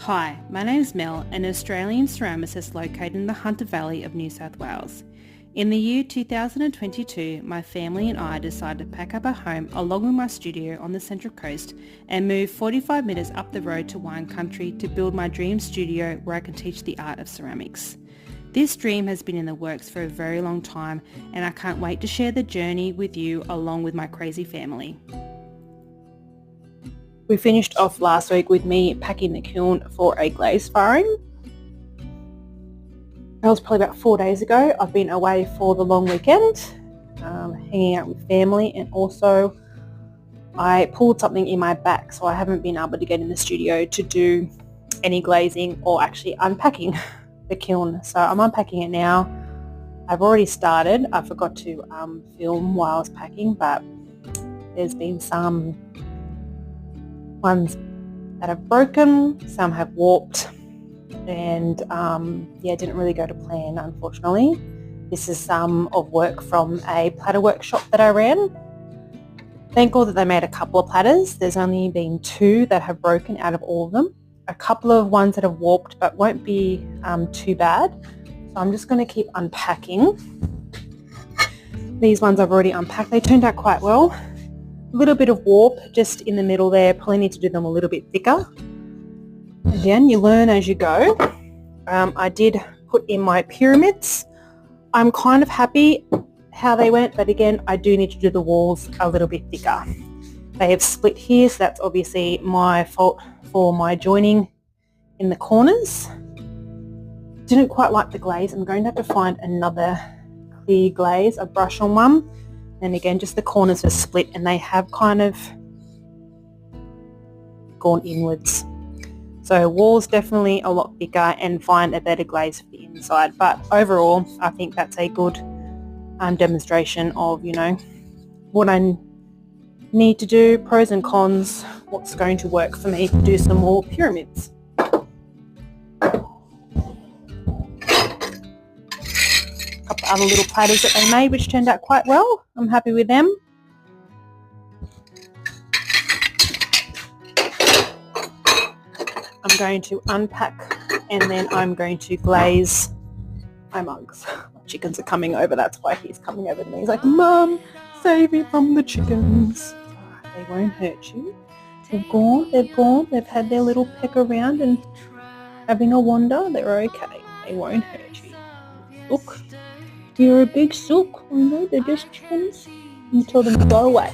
Hi, my name is Mel, an Australian ceramicist located in the Hunter Valley of New South Wales. In the year 2022, my family and I decided to pack up our home along with my studio on the Central Coast and move 45 minutes up the road to wine country to build my dream studio where I can teach the art of ceramics. This dream has been in the works for a very long time and I can't wait to share the journey with you along with my crazy family. We finished off last week with me packing the kiln for a glaze firing. That was probably about 4 days ago. I've been away for the long weekend, hanging out with family, and also I pulled something in my back, so I haven't been able to get in the studio to do any glazing or actually unpacking the kiln. So I'm unpacking it now. I've already started. I forgot to film while I was packing, but there's been some ones that have broken, some have warped, and didn't really go to plan, unfortunately. This is some of work from a platter workshop that I ran. Thank God that they made a couple of platters. There's only been 2 that have broken out of all of them. A couple of ones that have warped but won't be too bad. So I'm just going to keep unpacking. These ones I've already unpacked. They turned out quite well. A little bit of warp just in the middle there. Probably need to do them a little bit thicker. Again, you learn as you go. I did put in my pyramids. I'm kind of happy how they went, but again, I do need to do the walls a little bit thicker. They have split here, so that's obviously my fault for my joining in the corners. Didn't quite like the glaze. I'm going to have to find another clear glaze, a brush on one. And again, just the corners are split and they have kind of gone inwards. So walls definitely a lot thicker and find a better glaze for the inside. But overall, I think that's a good demonstration of, what I need to do, pros and cons, what's going to work for me to do some more pyramids. Couple other little platters that they made which turned out quite well. I'm happy with them. I'm going to unpack and then I'm going to glaze my mugs. My chickens are coming over, that's why he's coming over to me. He's like, Mum, save me from the chickens. They won't hurt you. They've gone, they've had their little peck around and having a wander. They're okay. They won't hurt you. Look. You're a big sook. I know, they're just chickens. You tell them to go away.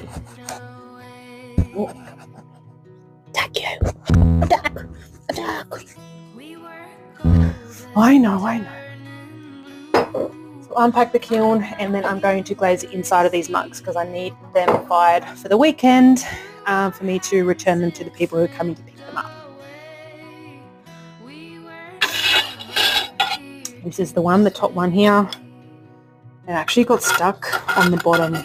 Oh. Attack you. Attack. I know. So unpack the kiln and then I'm going to glaze the inside of these mugs because I need them fired for the weekend for me to return them to the people who are coming to pick them up. This is the top one here. It actually got stuck on the bottom.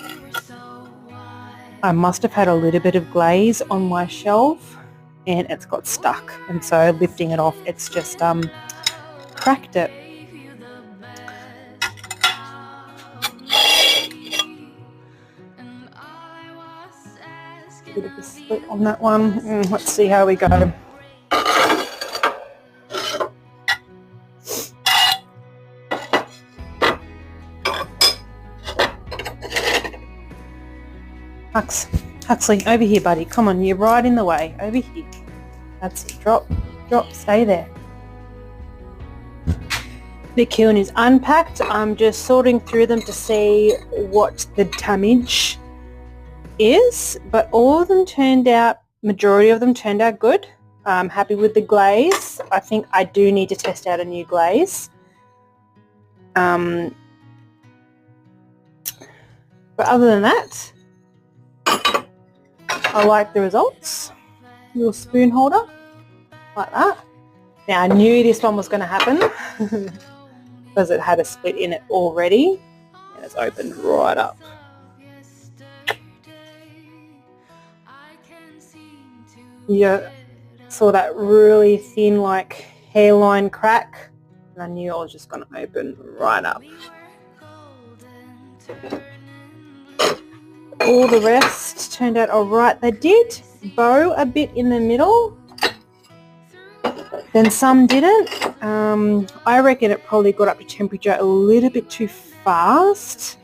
I must have had a little bit of glaze on my shelf and it's got stuck, and so lifting it off, it's just cracked it. Bit of a split on that one. Let's see how we go. Huxley, over here, buddy. Come on, you're right in the way. Over here. That's it. Drop, stay there. The kiln is unpacked. I'm just sorting through them to see what the damage is, but majority of them turned out good. I'm happy with the glaze. I think I do need to test out a new glaze. But other than that, I like the results. Little spoon holder, like that. Now I knew this one was going to happen because it had a split in it already and it's opened right up. You saw that really thin hairline crack and I knew I was just going to open right up. All the rest turned out alright. They did bow a bit in the middle, Then some didn't. I reckon it probably got up to temperature a little bit too fast.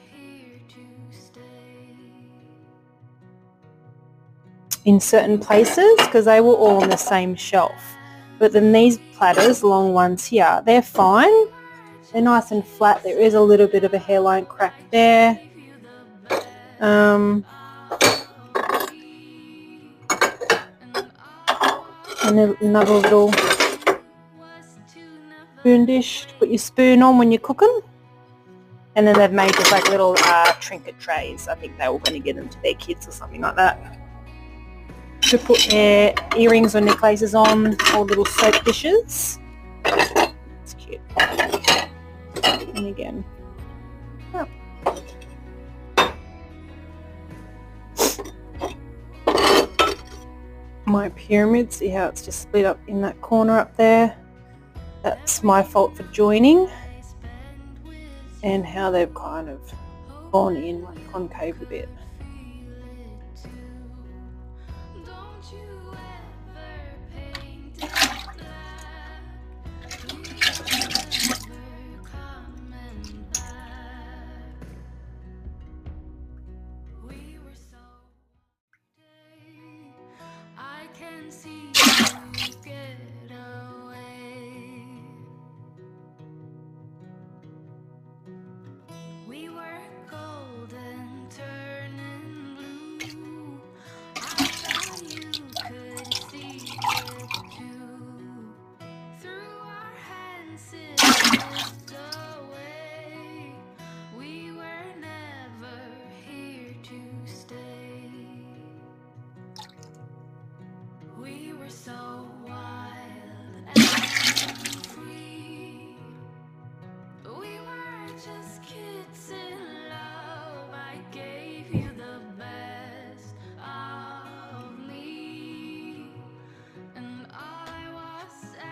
In certain places, because they were all on the same shelf. But then these platters, long ones here, they're fine. They're nice and flat. There is a little bit of a hairline crack there. And another little spoon dish to put your spoon on when you're cooking. And then they've made just like little trinket trays. I think they were going to get them to their kids or something like that, to put their earrings or necklaces on, or little soap dishes. It's cute. And again, oh. My pyramid, see how it's just split up in that corner up there? That's my fault for joining. And how they've kind of gone in, like concave a bit.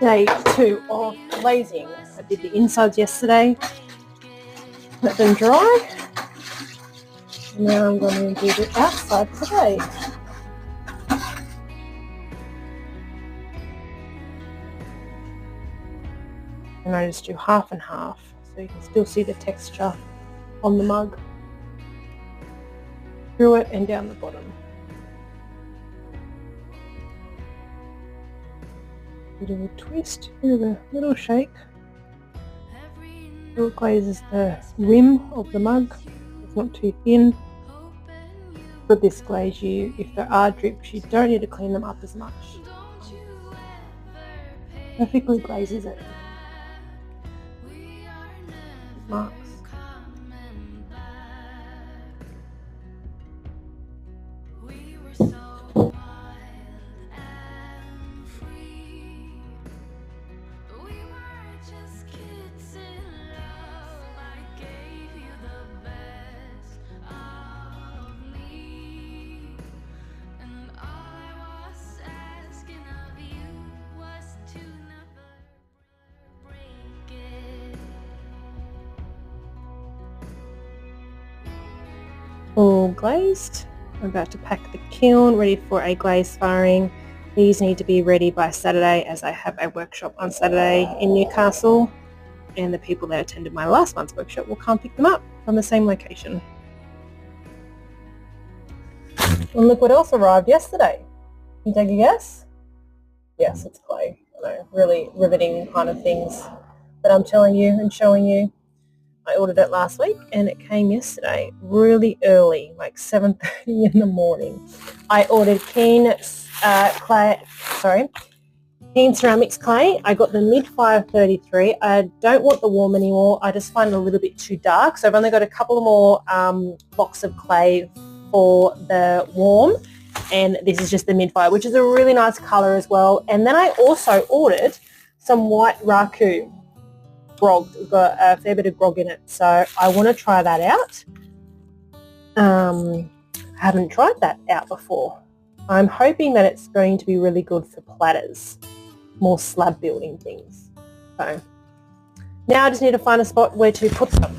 Day 2 of glazing. I did the insides yesterday, let them dry, and now I'm going to do the outside today. And I just do half and half, so you can still see the texture on the mug, through it and down the bottom. Bit of a twist, bit of a little shake. It glazes the rim of the mug. It's not too thin. With this glaze, if there are drips, you don't need to clean them up as much. Perfectly glazes it. Marks. All glazed. I'm about to pack the kiln, ready for a glaze firing. These need to be ready by Saturday, as I have a workshop on Saturday in Newcastle, and the people that attended my last month's workshop will come pick them up from the same location. And look what else arrived yesterday. Can you take a guess? Yes, it's clay. I know, really riveting kind of things that I'm telling you and showing you. I ordered it last week and it came yesterday really early, like 7:30 in the morning. I ordered Kiln ceramics clay. I got the mid 533. I don't want the warm anymore. I just find it a little bit too dark. So I've only got a couple more blocks of clay for the warm, and this is just the mid 5, which is a really nice color as well. And then I also ordered some white raku grog. It's got a fair bit of grog in it, so I want to try that out. I haven't tried that out before. I'm hoping that it's going to be really good for platters, more slab building things. So now I just need to find a spot where to put them.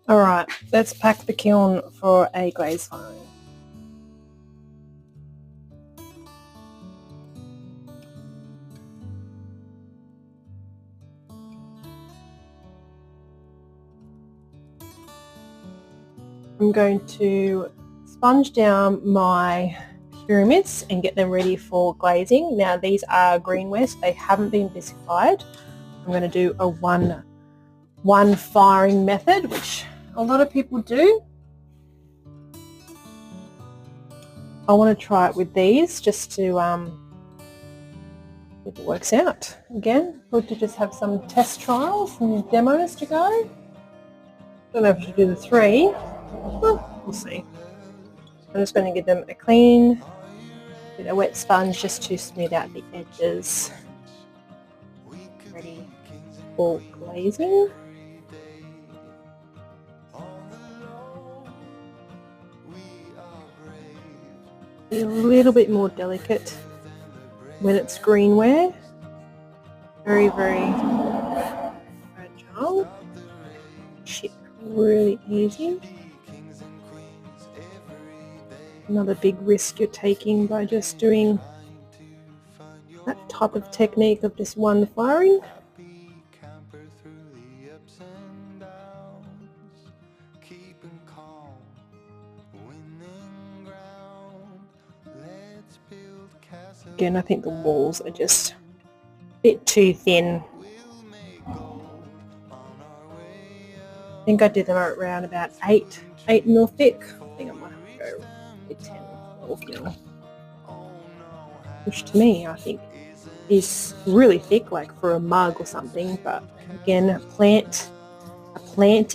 Alright, let's pack the kiln for a glaze firing. I'm going to sponge down my pyramids and get them ready for glazing. Now these are greenware, so they haven't been visified. I'm going to do a one firing method, which a lot of people do. I want to try it with these just to if it works out. Again, good to just have some test trials and demos to go. Don't have to do the 3. Well, we'll see. I'm just going to give them a clean with a wet sponge just to smooth out the edges. Ready for glazing. A little bit more delicate when it's greenware. Very, very fragile. Chip really easy. Another big risk you're taking by just doing that type of technique of just one firing. Again, I think the walls are just a bit too thin. I think I did them around about 8 mil thick. I think I might have to go with 10 or 12 mil. Which to me, I think, is really thick, like for a mug or something. But again, a plant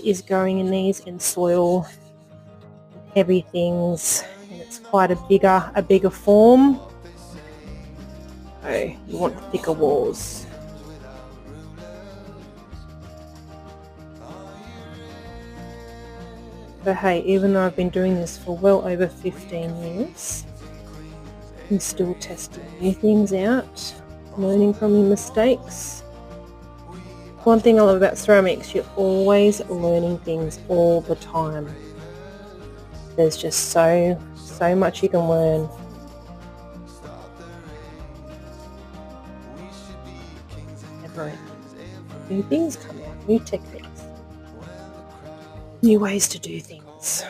is going in these, in soil, heavy things, and it's quite a bigger form. So you want thicker walls. But hey, even though I've been doing this for well over 15 years, I'm still testing new things out, learning from your mistakes. One thing I love about ceramics, you're always learning things all the time. There's just so much you can learn. New things come out, new techniques, new ways to do things.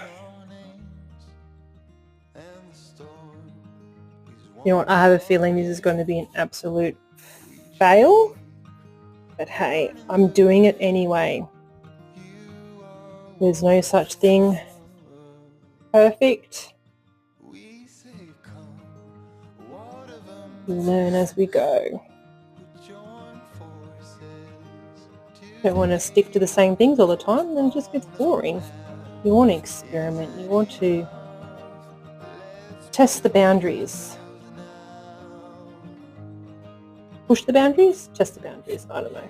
You know what, I have a feeling this is going to be an absolute fail, but hey, I'm doing it anyway. There's no such thing perfect. We learn as we go. Don't want to stick to the same things all the time, then it just gets boring. You want to experiment, you want to test the boundaries. Push the boundaries, test the boundaries, I don't know.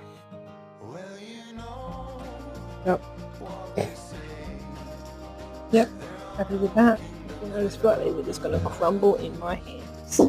Yep, happy with that. You know, just right, they're just going to crumble in my hands.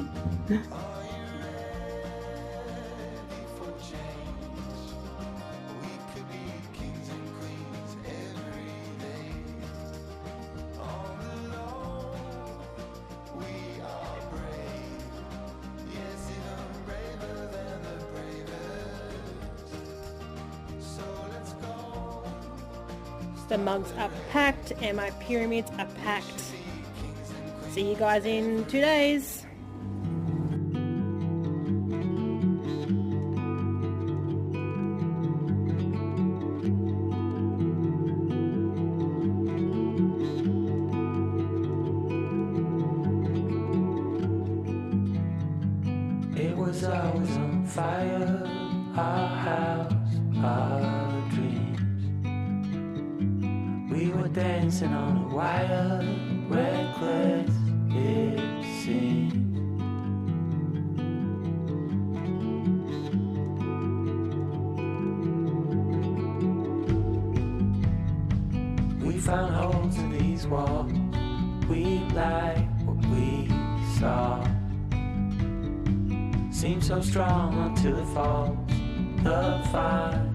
The mugs are packed and my pyramids are packed. See you guys in 2 days. It was always on fire, our house, our dreams. We were dancing on a wire, reckless it seemed. We found holes in these walls, we like what we saw. Seems so strong until it falls, the fire